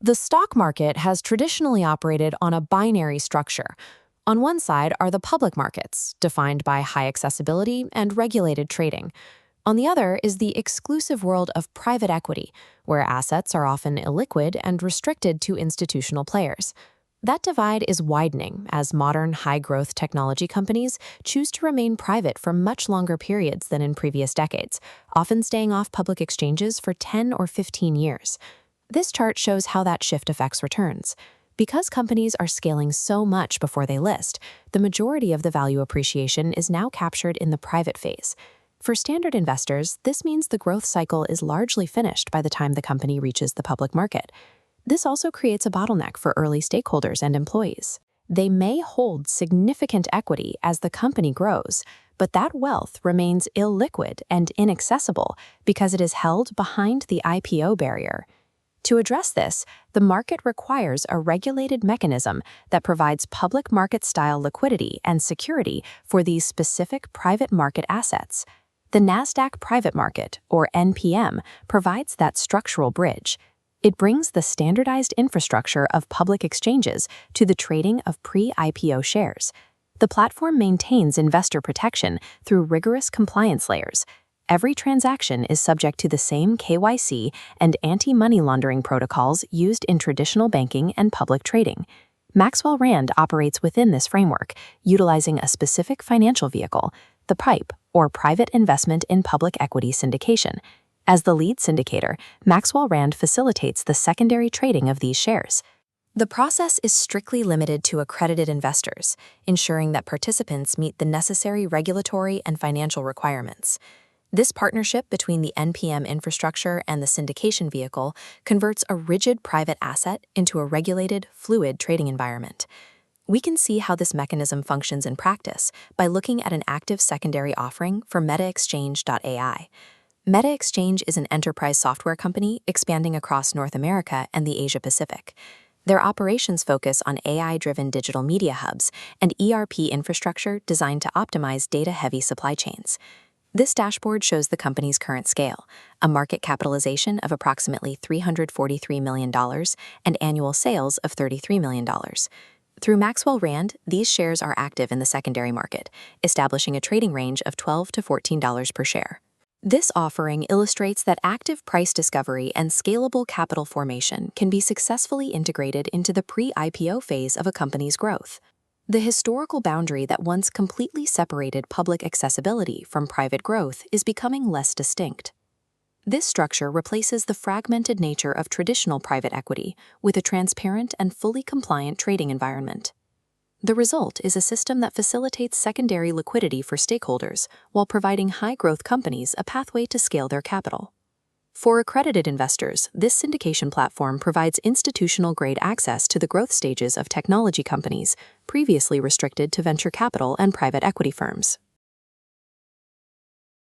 The stock market has traditionally operated on a binary structure. On one side are the public markets, defined by high accessibility and regulated trading. On the other is the exclusive world of private equity, where assets are often illiquid and restricted to institutional players. That divide is widening as modern high-growth technology companies choose to remain private for much longer periods than in previous decades, often staying off public exchanges for 10 or 15 years. This chart shows how that shift affects returns. Because companies are scaling so much before they list, the majority of the value appreciation is now captured in the private phase. For standard investors, this means the growth cycle is largely finished by the time the company reaches the public market. This also creates a bottleneck for early stakeholders and employees. They may hold significant equity as the company grows, but that wealth remains illiquid and inaccessible because it is held behind the IPO barrier. To address this, the market requires a regulated mechanism that provides public market-style liquidity and security for these specific private market assets. The Nasdaq Private Market, or NPM, provides that structural bridge. It brings the standardized infrastructure of public exchanges to the trading of pre-IPO shares. The platform maintains investor protection through rigorous compliance layers. Every transaction is subject to the same KYC and anti-money laundering protocols used in traditional banking and public trading. Maxwell Rand operates within this framework, utilizing a specific financial vehicle, the PIPE, or Private Investment in Public Equity Syndication. As the lead syndicator, Maxwell Rand facilitates the secondary trading of these shares. The process is strictly limited to accredited investors, ensuring that participants meet the necessary regulatory and financial requirements. This partnership between the NPM infrastructure and the syndication vehicle converts a rigid private asset into a regulated, fluid trading environment. We can see how this mechanism functions in practice by looking at an active secondary offering for METAXCHANGE AI. METAXCHANGE is an enterprise software company expanding across North America and the Asia-Pacific. Their operations focus on AI-driven digital media hubs and ERP infrastructure designed to optimize data-heavy supply chains. This dashboard shows the company's current scale, a market capitalization of approximately $343 million and annual sales of $33 million. Through Maxwell Rand, these shares are active in the secondary market, establishing a trading range of $12 to $14 per share. This offering illustrates that active price discovery and scalable capital formation can be successfully integrated into the pre-IPO phase of a company's growth. The historical boundary that once completely separated public accessibility from private growth is becoming less distinct. This structure replaces the fragmented nature of traditional private equity with a transparent and fully compliant trading environment. The result is a system that facilitates secondary liquidity for stakeholders while providing high-growth companies a pathway to scale their capital. For accredited investors, this syndication platform provides institutional-grade access to the growth stages of technology companies previously restricted to venture capital and private equity firms.